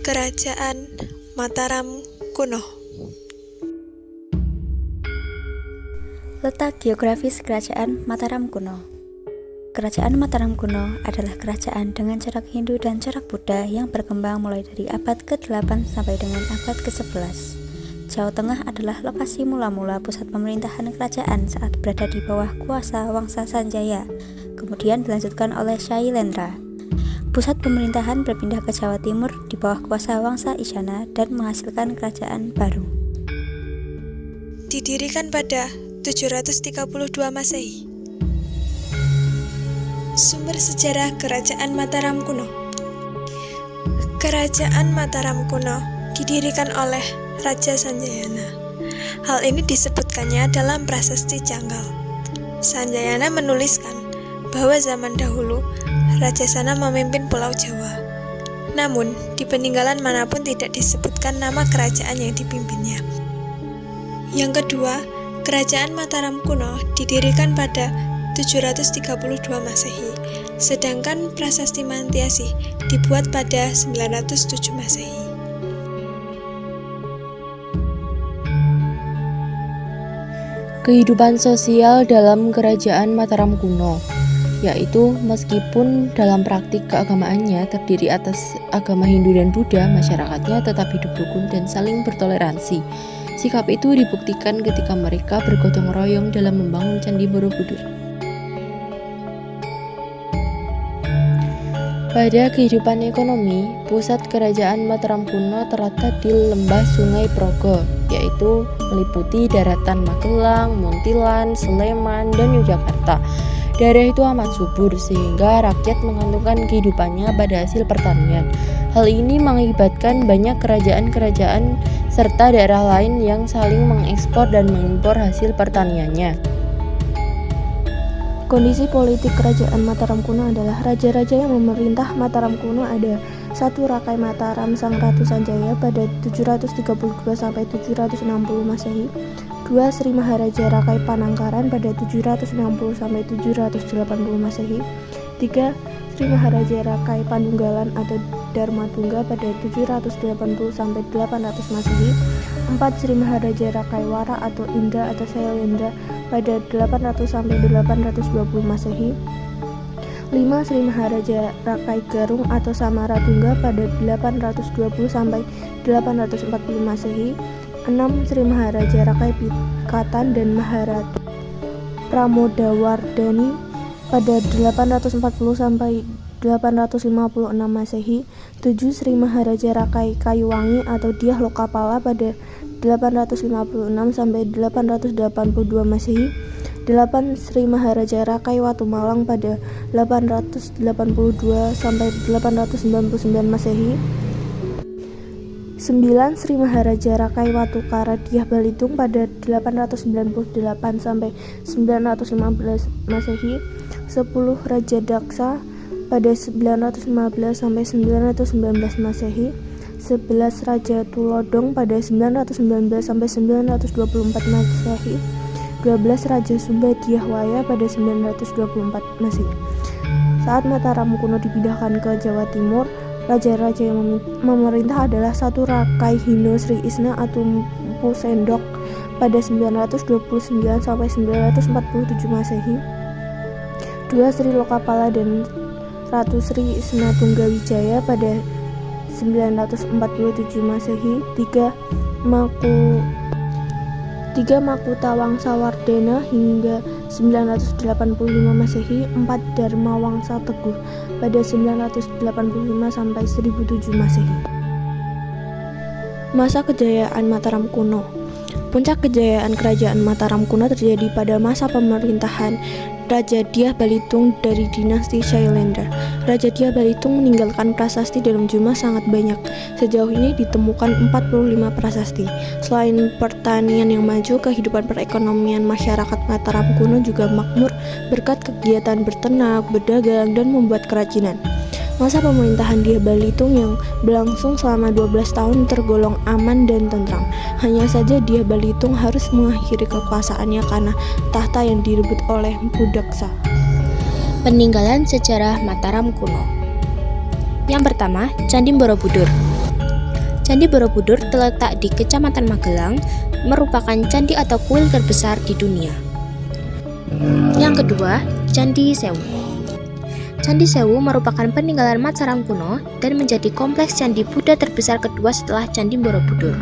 Kerajaan Mataram kuno. Letak geografis Kerajaan Mataram kuno. Kerajaan Mataram kuno adalah kerajaan dengan corak Hindu dan corak Buddha yang berkembang mulai dari abad ke-8 sampai dengan abad ke-11. Jawa Tengah adalah lokasi mula-mula pusat pemerintahan kerajaan saat berada di bawah kuasa Wangsa Sanjaya, kemudian dilanjutkan oleh Shailendra. Pusat pemerintahan berpindah ke Jawa Timur di bawah kuasa Wangsa Isyana dan menghasilkan kerajaan baru. Didirikan pada 732 Masehi. Sumber sejarah Kerajaan Mataram kuno. Kerajaan Mataram kuno didirikan oleh Raja Sanjayana. Hal ini disebutkannya dalam Prasasti Janggal. Sanjayana menuliskan bahwa zaman dahulu Raja sana memimpin Pulau Jawa. Namun, di peninggalan manapun tidak disebutkan nama kerajaan yang dipimpinnya. Yang kedua, Kerajaan Mataram kuno didirikan pada 732 Masehi, sedangkan Prasasti Mantiasih dibuat pada 907 Masehi. Kehidupan sosial dalam Kerajaan Mataram kuno, yaitu meskipun dalam praktik keagamaannya terdiri atas agama Hindu dan Buddha, masyarakatnya tetap hidup rukun dan saling bertoleransi. Sikap itu dibuktikan ketika mereka bergotong royong dalam membangun Candi Borobudur. Pada kehidupan ekonomi, pusat Kerajaan Mataram kuno terletak di lembah Sungai Progo, yaitu meliputi daratan Magelang, Muntilan, Sleman, dan Yogyakarta. Daerah itu amat subur sehingga rakyat menggantungkan kehidupannya pada hasil pertanian. Hal ini mengakibatkan banyak kerajaan-kerajaan serta daerah lain yang saling mengekspor dan mengimpor hasil pertaniannya. Kondisi politik Kerajaan Mataram kuno adalah raja-raja yang memerintah Mataram kuno ada 1. Rakai Mataram Sang Ratu Sanjaya pada 732 sampai 760 Masehi. 2. Sri Maharaja Rakai Panangkaran pada 760 sampai 780 Masehi. 3. Sri Maharaja Rakai Panunggalan atau Dharmatungga pada 780 sampai 800 Masehi. 4. Sri Maharaja Rakai Wara atau Indra atau Shailendra pada 800 sampai 820 Masehi. 5. Sri Maharaja Rakai Garung atau Samaratungga pada 820 sampai 840 Masehi. 6. Sri Maharaja Rakai Pikatan dan Maharatu Pramodawardhani pada 840 sampai 856 Masehi. 7. Sri Maharaja Rakai Kayuwangi atau Dyah Lokapala pada 856 sampai 882 Masehi. 8. Sri Maharaja Rakai Watumalang pada 882 sampai 899 Masehi. 9. Sri Maharaja Rakai Watukara Dyah Balitung pada 898 sampai 915 Masehi. 10. Raja Daksa pada 915 sampai 919 Masehi. 11. Raja Tulodong pada 919 sampai 924 Masehi. 12. Raja Sumba Dyahwaya pada 924 Masehi. Saat Mataram kuno dipindahkan ke Jawa Timur, raja-raja yang memerintah adalah 1. Rakai Hino Sri Isna atau Mpu Sendok pada 929 sampai 947 Masehi. 2. Sri Lokapala dan Ratu Sri Isna Tunggawijaya pada 947 Masehi. 3. Makuta Wangsawardhana hingga 985 Masehi. 4. Dharma Wangsa Teguh pada 985 sampai 1007 Masehi. Masa kejayaan Mataram kuno. Puncak kejayaan Kerajaan Mataram kuno terjadi pada masa pemerintahan Raja Dyah Balitung dari dinasti Shailendra. Raja Dyah Balitung meninggalkan prasasti dalam jumlah sangat banyak. Sejauh ini ditemukan 45 prasasti. Selain pertanian yang maju, kehidupan perekonomian masyarakat Mataram kuno juga makmur berkat kegiatan berternak, berdagang, dan membuat kerajinan. Masa pemerintahan Dyah Balitung yang berlangsung selama 12 tahun tergolong aman dan tentram. Hanya saja Dyah Balitung harus mengakhiri kekuasaannya karena tahta yang direbut oleh Mpu Daksa. Peninggalan sejarah Mataram kuno. Yang pertama, Candi Borobudur. Candi Borobudur terletak di Kecamatan Magelang, merupakan candi atau kuil terbesar di dunia. Yang kedua, Candi Sewu. Candi Sewu merupakan peninggalan Mataram kuno dan menjadi kompleks candi Buddha terbesar kedua setelah Candi Borobudur.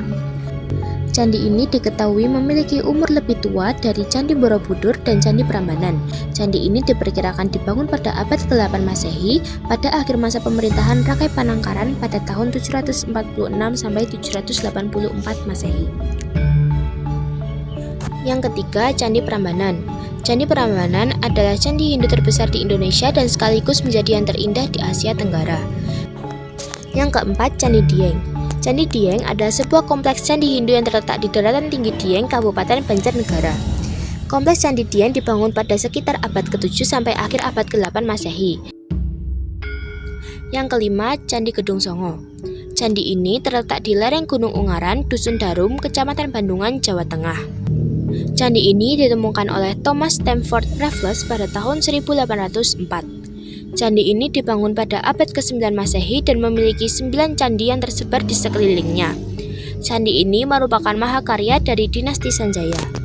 Candi ini diketahui memiliki umur lebih tua dari Candi Borobudur dan Candi Prambanan. Candi ini diperkirakan dibangun pada abad ke-8 Masehi pada akhir masa pemerintahan Rakai Panangkaran pada tahun 746 sampai 784 Masehi. Yang ketiga, Candi Prambanan. Candi Prambanan adalah candi Hindu terbesar di Indonesia dan sekaligus menjadi yang terindah di Asia Tenggara. Yang keempat, Candi Dieng. Candi Dieng adalah sebuah kompleks candi Hindu yang terletak di daratan tinggi Dieng, Kabupaten Banjarnegara. Kompleks Candi Dieng dibangun pada sekitar abad ke-7 sampai akhir abad ke-8 Masehi. Yang kelima, Candi Gedung Songo. Candi ini terletak di lereng Gunung Ungaran, Dusun Darum, Kecamatan Bandungan, Jawa Tengah. Candi ini ditemukan oleh Thomas Stamford Raffles pada tahun 1804. Candi ini dibangun pada abad ke-9 Masehi dan memiliki 9 candi yang tersebar di sekelilingnya. Candi ini merupakan mahakarya dari dinasti Sanjaya.